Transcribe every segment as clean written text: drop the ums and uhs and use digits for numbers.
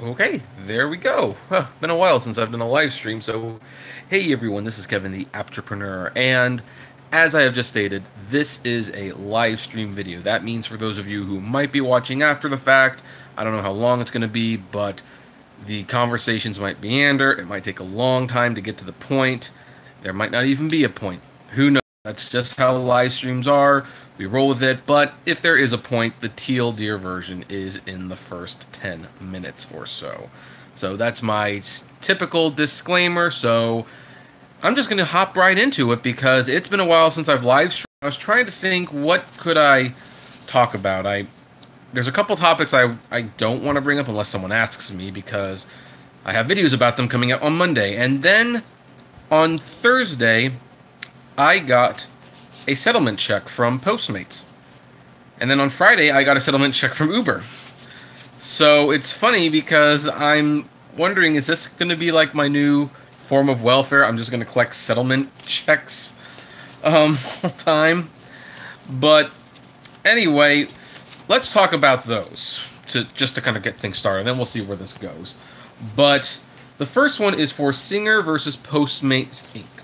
Okay, there we go. Huh, been a while since I've done a live stream, so hey everyone, this is Kevin the Apptrepreneur, and as I have just stated, this is a live stream video. That means for those of you who might be watching after the fact, I don't know how long it's going to be, but the conversations might meander, it might take a long time to get to the point, there might not even be a point. Who knows? That's just how live streams are. We roll with it, but if there is a point, the teal deer version is in the first 10 minutes or so. So that's my typical disclaimer, so I'm just going to hop right into it because it's been a while since I've live streamed. I was trying to think, what could I talk about? There's a couple topics I don't want to bring up unless someone asks me because I have videos about them coming out on Monday. And then on Thursday, I got a settlement check from Postmates. And then on Friday, I got a settlement check from Uber. So it's funny because I'm wondering, is this going to be like my new form of welfare? I'm just going to collect settlement checks all the time. But anyway, let's talk about those just to kind of get things started. Then we'll see where this goes. But the first one is for Singer versus Postmates Inc.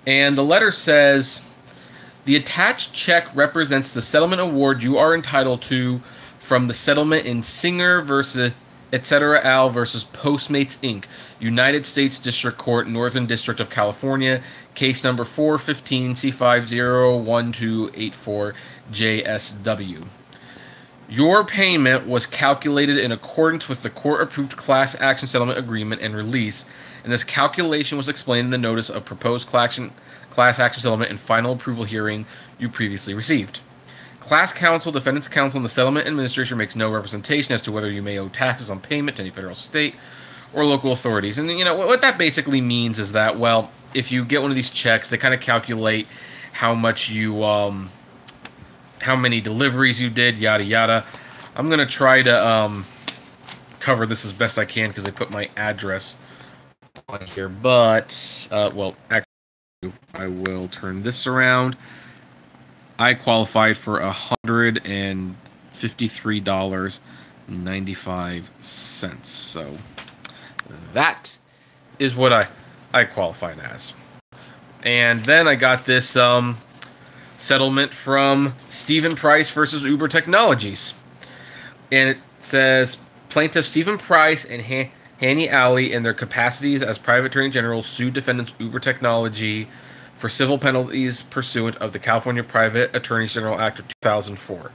And the letter says, the attached check represents the settlement award you are entitled to from the settlement in Singer versus etc. al. versus Postmates Inc., United States District Court, Northern District of California, case number 415C501284JSW. Your payment was calculated in accordance with the court-approved class action settlement agreement and release, and this calculation was explained in the notice of proposed class action settlement and final approval hearing you previously received. Class counsel, defendant's counsel, and the settlement administrator makes no representation as to whether you may owe taxes on payment to any federal, state, or local authorities. And, you know, what that basically means is that, well, if you get one of these checks, they kind of calculate how much you, how many deliveries you did, yada, yada. I'm going to try to cover this as best I can because I put my address on here. But, well, actually, I will turn this around. I qualified for $153.95. So that is what I qualified as. And then I got this settlement from Stephen Price versus Uber Technologies. And it says, plaintiff Stephen Price and Hanny Alley in their capacities as private attorney general sued defendants Uber Technology for civil penalties pursuant of the California Private Attorneys General Act of 2004.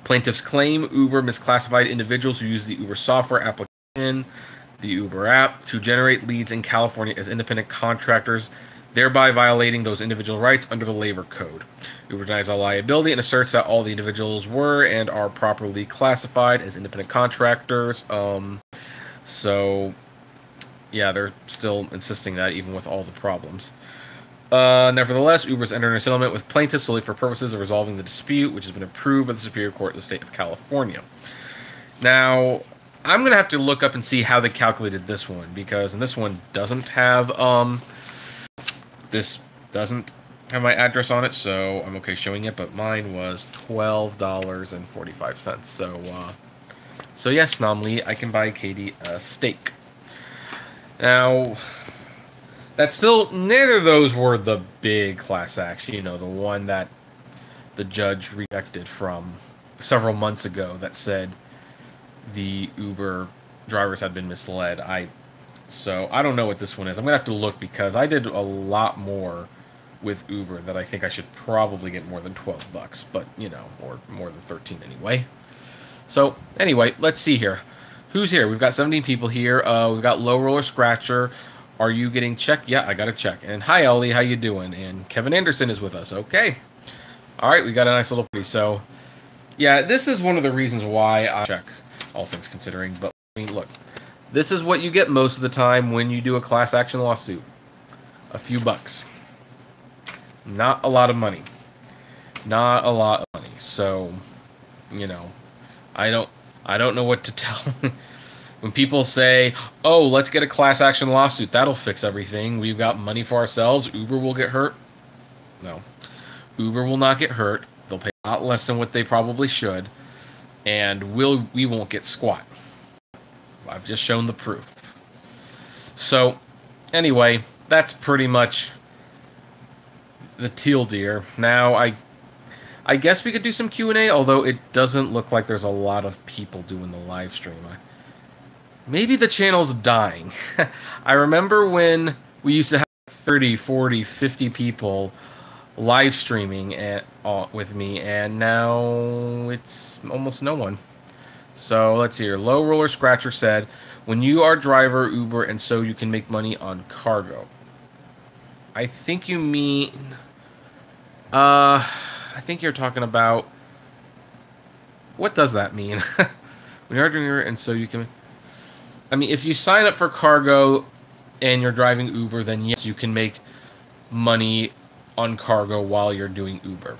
Plaintiffs claim Uber misclassified individuals who use the Uber software application, the Uber app, to generate leads in California as independent contractors, thereby violating those individual rights under the Labor Code. Uber denies all liability and asserts that all the individuals were and are properly classified as independent contractors. So, yeah, they're still insisting that even with all the problems. Nevertheless, Uber's entered a settlement with plaintiffs solely for purposes of resolving the dispute, which has been approved by the Superior Court of the State of California. Now, I'm going to have to look up and see how they calculated this one, because this one doesn't have, this doesn't have my address on it, so I'm okay showing it, but mine was $12.45. So yes, Namli, I can buy Katie a steak. Now, that's still, neither of those were the big class action, you know, the one that the judge rejected from several months ago that said the Uber drivers had been misled. So I don't know what this one is. I'm going to have to look because I did a lot more with Uber that I think I should probably get more than $12, but, you know, or more than 13 anyway. So, anyway, let's see here. Who's here? We've got 17 people here. We've got Low Roller Scratcher. Are you getting checked? Yeah, I got a check. And hi, Ellie. How you doing? And Kevin Anderson is with us. Okay. All right, we got a nice little party. So, yeah, this is one of the reasons why I check, all things considering. But, I mean, look, this is what you get most of the time when you do a class action lawsuit. A few bucks. Not a lot of money. Not a lot of money. So, you know, I don't know what to tell. When people say, oh, let's get a class action lawsuit, that'll fix everything, we've got money for ourselves, Uber will get hurt. No. Uber will not get hurt. They'll pay a lot less than what they probably should. And we won't get squat. I've just shown the proof. So, anyway, that's pretty much the teal deer. Now, I guess we could do some Q&A, although it doesn't look like there's a lot of people doing the live stream. Maybe the channel's dying. I remember when we used to have 30, 40, 50 people live streaming with me, and now it's almost no one. So let's see here. Low Roller Scratcher said, when you are driver, Uber, and so you can make money on cargo. I think you mean... I think you're talking about... What does that mean? When you are driver, and so you can... I mean, if you sign up for cargo and you're driving Uber, then yes, you can make money on cargo while you're doing Uber.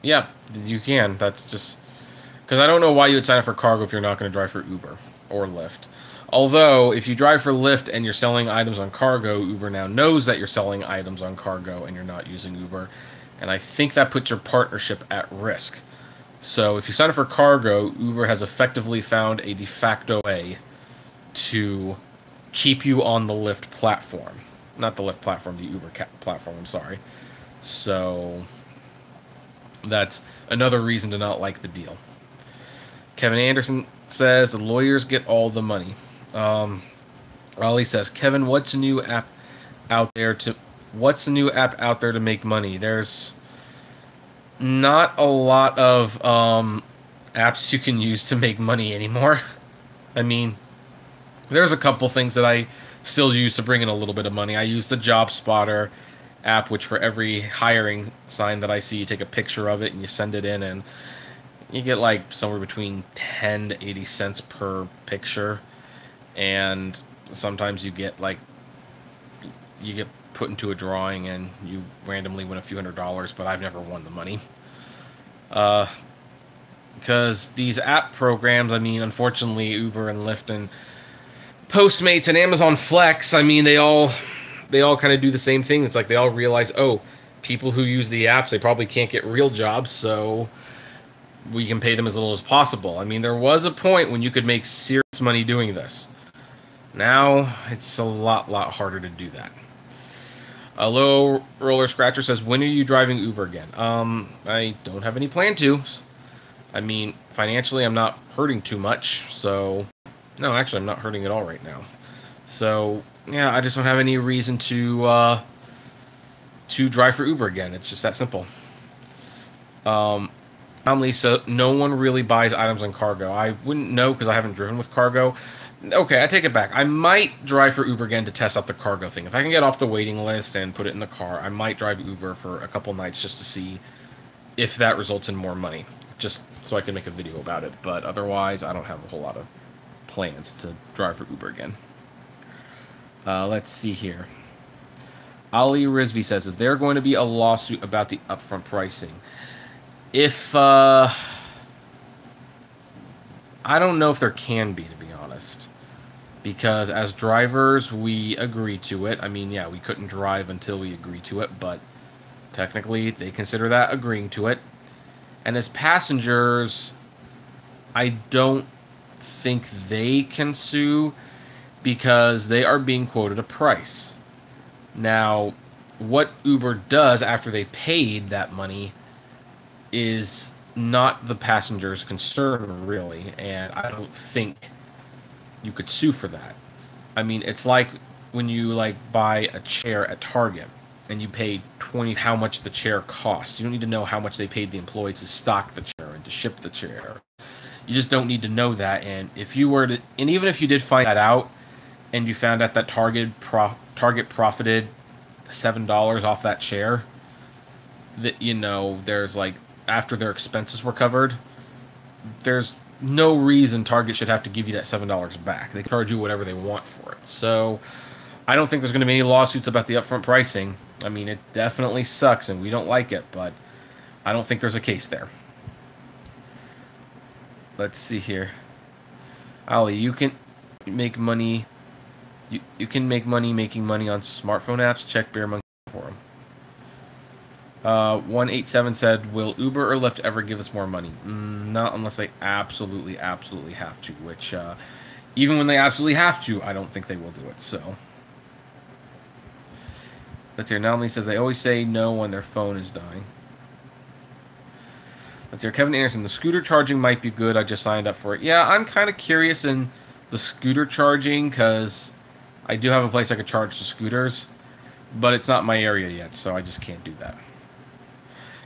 Yeah, you can. That's just... Because I don't know why you would sign up for cargo if you're not going to drive for Uber or Lyft. Although, if you drive for Lyft and you're selling items on cargo, Uber now knows that you're selling items on cargo and you're not using Uber. And I think that puts your partnership at risk. So if you sign up for cargo, Uber has effectively found a de facto way to keep you on the Lyft platform. Not the Lyft platform, the Uber platform, I'm sorry. So that's another reason to not like the deal. Kevin Anderson says the lawyers get all the money. Raleigh says, Kevin, what's a new app out there to make money? There's not a lot of apps you can use to make money anymore. I mean, there's a couple things that I still use to bring in a little bit of money. I use the Job Spotter app, which for every hiring sign that I see, you take a picture of it and you send it in, and you get like somewhere between 10 to 80 cents per picture. And sometimes you get put into a drawing and you randomly win a few $100s, but I've never won the money. Because these app programs, I mean, unfortunately, Uber and Lyft and Postmates and Amazon Flex, I mean, they all kind of do the same thing. It's like they all realize, oh, people who use the apps, they probably can't get real jobs, so we can pay them as little as possible. I mean, there was a point when you could make serious money doing this. Now, it's a lot harder to do that. A Low Roller Scratcher says, when are you driving Uber again? I don't have any plan to. I mean, financially, I'm not hurting too much, so... No, actually, I'm not hurting at all right now. So, yeah, I just don't have any reason to drive for Uber again. It's just that simple. Lisa, no one really buys items on cargo. I wouldn't know because I haven't driven with cargo. Okay, I take it back. I might drive for Uber again to test out the cargo thing. If I can get off the waiting list and put it in the car, I might drive Uber for a couple nights just to see if that results in more money. Just so I can make a video about it. But otherwise, I don't have a whole lot of plans to drive for Uber again. Let's see here. Ali Rizvi says, is there going to be a lawsuit about the upfront pricing? If, I don't know if there can be, to be honest. Because as drivers, we agree to it. I mean, yeah, we couldn't drive until we agreed to it, but technically they consider that agreeing to it. And as passengers, I don't think they can sue because they are being quoted a price. Now, what Uber does after they paid that money is not the passenger's concern, really, and I don't think you could sue for that. I mean, it's like when you buy a chair at Target and you pay $20 how much the chair costs. You don't need to know how much they paid the employee to stock the chair and to ship the chair. You just don't need to know that. And if you were to, and even if you did find that out and you found out that Target profited $7 off that chair, that, there's after their expenses were covered, there's no reason Target should have to give you that $7 back. They can charge you whatever they want for it. So I don't think there's going to be any lawsuits about the upfront pricing. I mean, it definitely sucks and we don't like it, but I don't think there's a case there. Let's see here. Ali, you can make money. You can make money making money on smartphone apps. Check Bear Monkey for them. 187 said, will Uber or Lyft ever give us more money? Not unless they absolutely, absolutely have to, which, even when they absolutely have to, I don't think they will do it, so. Let's hear. Anomaly says, they always say no when their phone is dying. Let's hear. Kevin Anderson, the scooter charging might be good. I just signed up for it. Yeah, I'm kind of curious in the scooter charging, because I do have a place I could charge the scooters, but it's not my area yet, so I just can't do that.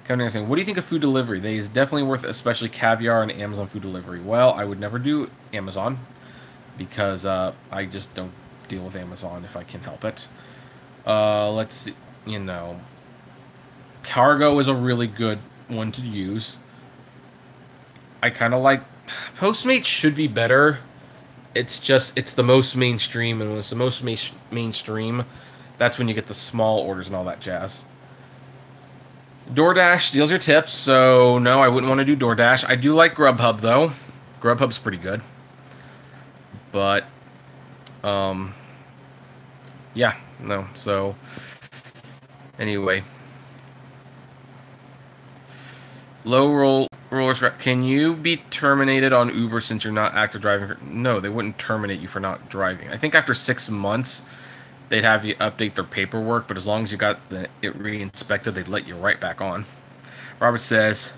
Kevin Anderson, what do you think of food delivery? They is definitely worth it, especially caviar and Amazon food delivery. Well, I would never do Amazon, because I just don't deal with Amazon if I can help it. Let's see, Cargo is a really good one to use. I kind of like Postmates should be better. It's the most mainstream, and when it's the most mainstream, that's when you get the small orders and all that jazz. DoorDash steals your tips, so no, I wouldn't want to do DoorDash. I do like Grubhub, though. Grubhub's pretty good. But, yeah, no, so, anyway. Roller scrap. Can you be terminated on Uber since you're not active driving? No, they wouldn't terminate you for not driving. I think after 6 months, they'd have you update their paperwork, but as long as you got it re-inspected, they'd let you right back on. Robert says,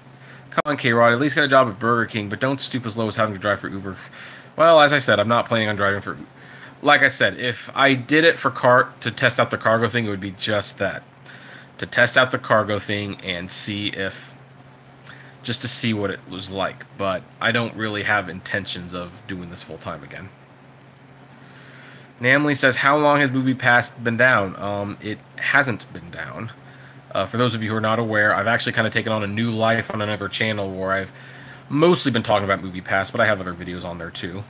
come on, K-Rod, at least get a job at Burger King, but don't stoop as low as having to drive for Uber. Well, as I said, I'm not planning on driving for... Like I said, if I did it for to test out the cargo thing, it would be just that. To test out the cargo thing and see if... Just to see what it was like. But I don't really have intentions of doing this full-time again. Namely says, how long has MoviePass been down? It hasn't been down. For those of you who are not aware, I've actually kind of taken on a new life on another channel where I've mostly been talking about MoviePass, but I have other videos on there too.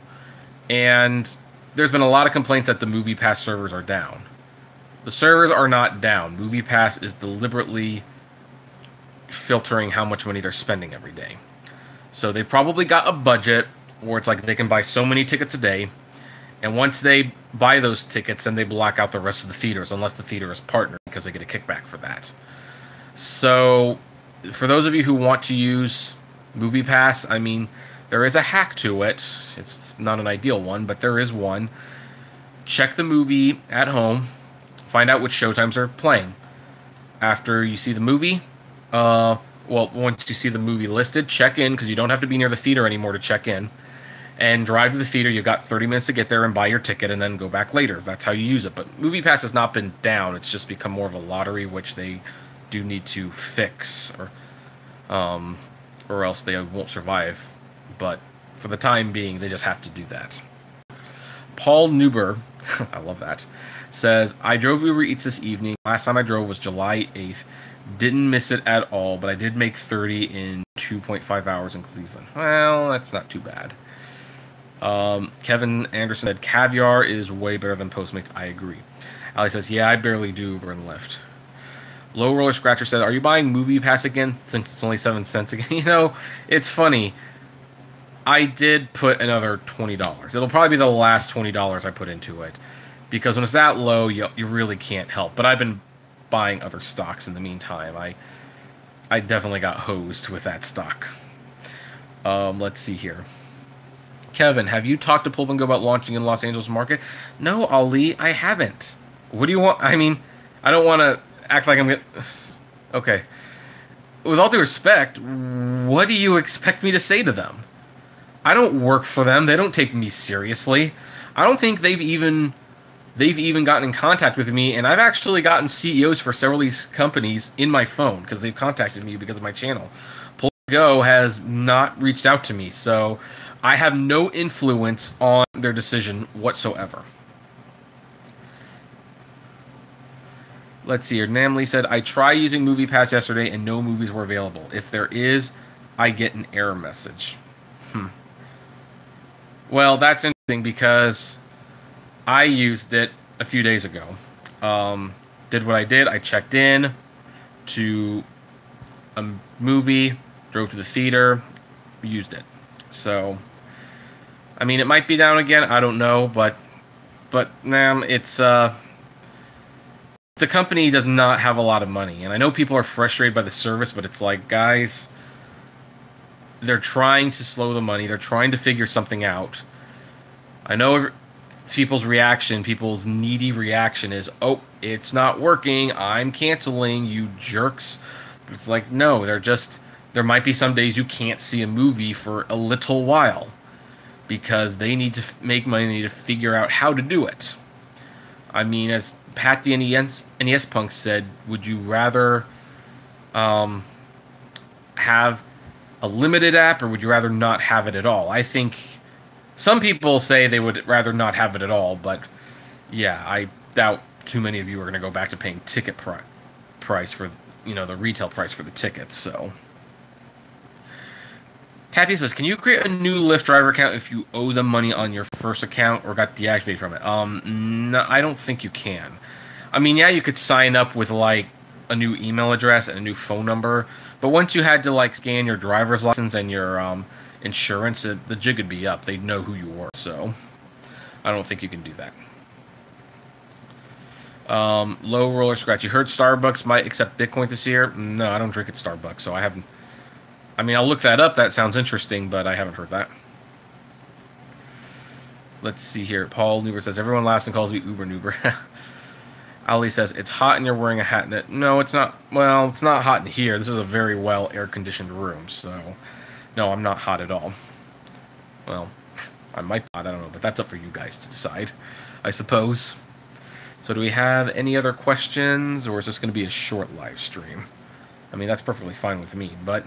And there's been a lot of complaints that the MoviePass servers are down. The servers are not down. MoviePass is deliberately filtering how much money they're spending every day. So they probably got a budget where it's like they can buy so many tickets a day, and once they buy those tickets, then they block out the rest of the theaters, unless the theater is partnered, because they get a kickback for that. So, for those of you who want to use MoviePass, I mean, there is a hack to it. It's not an ideal one, but there is one. Check the movie at home. Find out which showtimes are playing. After you see the movie, once you see the movie listed, check in, because you don't have to be near the theater anymore to check in. And drive to the theater. You've got 30 minutes to get there and buy your ticket and then go back later. That's how you use it. But MoviePass has not been down. It's just become more of a lottery, which they do need to fix, or else they won't survive. But for the time being, they just have to do that. Paul Newber, I love that, says, I drove Uber Eats this evening. Last time I drove was July 8th. Didn't miss it at all, but I did make 30 in 2.5 hours in Cleveland. Well, that's not too bad. Kevin Anderson said, caviar is way better than Postmates. I agree. Ali says, yeah, I barely do Uber and Lyft. Low Roller Scratcher said, are you buying MoviePass again since it's only 7 cents again? You know, it's funny. I did put another $20. It'll probably be the last $20 I put into it, because when it's that low, you really can't help. But I've been buying other stocks in the meantime. I definitely got hosed with that stock. Let's see here. Kevin, have you talked to Pulp and Go about launching in Los Angeles market? No, Ali, I haven't. What do you want? I mean, I don't want to act like I'm... Okay. With all due respect, what do you expect me to say to them? I don't work for them. They don't take me seriously. I don't think they've even gotten in contact with me, and I've actually gotten CEOs for several of these companies in my phone because they've contacted me because of my channel. Pulp and Go has not reached out to me, so I have no influence on their decision whatsoever. Let's see here. Namely said, I tried using MoviePass yesterday and no movies were available. If there is, I get an error message. Well, that's interesting because I used it a few days ago. Did what I did. I checked in to a movie, drove to the theater, used it. So, I mean, it might be down again. I don't know, but it's the company does not have a lot of money. And I know people are frustrated by the service, but it's like, guys, they're trying to slow the money. They're trying to figure something out. I know people's reaction, people's needy reaction is, oh, it's not working, I'm canceling, you jerks. But it's like, no, there might be some days you can't see a movie for a little while because they need to make money, they need to figure out how to do it. I mean, as Pat the NES Punk said, would you rather have a limited app or would you rather not have it at all? I think some people say they would rather not have it at all, but yeah, I doubt too many of you are going to go back to paying ticket price for, the retail price for the tickets. So Tappy says, can you create a new Lyft driver account if you owe them money on your first account or got deactivated from it? No, I don't think you can. I mean, yeah, you could sign up with like a new email address and a new phone number, but once you had to like scan your driver's license and your insurance, the jig would be up. They'd know who you were, so I don't think you can do that. Low Roller Scratch, you heard Starbucks might accept Bitcoin this year? No, I don't drink at Starbucks, so I haven't. I mean, I'll look that up. That sounds interesting, but I haven't heard that. Let's see here. Paul Nuber says, everyone laughs and calls me Uber Nuber. Ali says, it's hot and you're wearing a hat in it. No, it's not. Well, it's not hot in here. This is a very well air-conditioned room, so no, I'm not hot at all. Well, I might be hot, I don't know, but that's up for you guys to decide, I suppose. So do we have any other questions, or is this going to be a short live stream? I mean, that's perfectly fine with me, but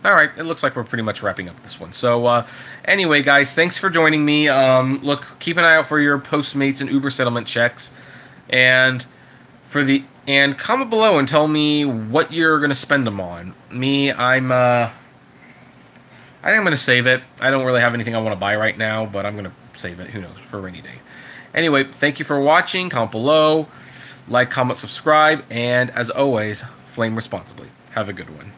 Alright, it looks like we're pretty much wrapping up this one. So, anyway, guys, thanks for joining me. Look, keep an eye out for your Postmates and Uber settlement checks. And comment below and tell me what you're going to spend them on. Me, I think I'm going to save it. I don't really have anything I want to buy right now, but I'm going to save it, who knows, for a rainy day. Anyway, thank you for watching. Comment below, like, comment, subscribe, and as always, flame responsibly. Have a good one.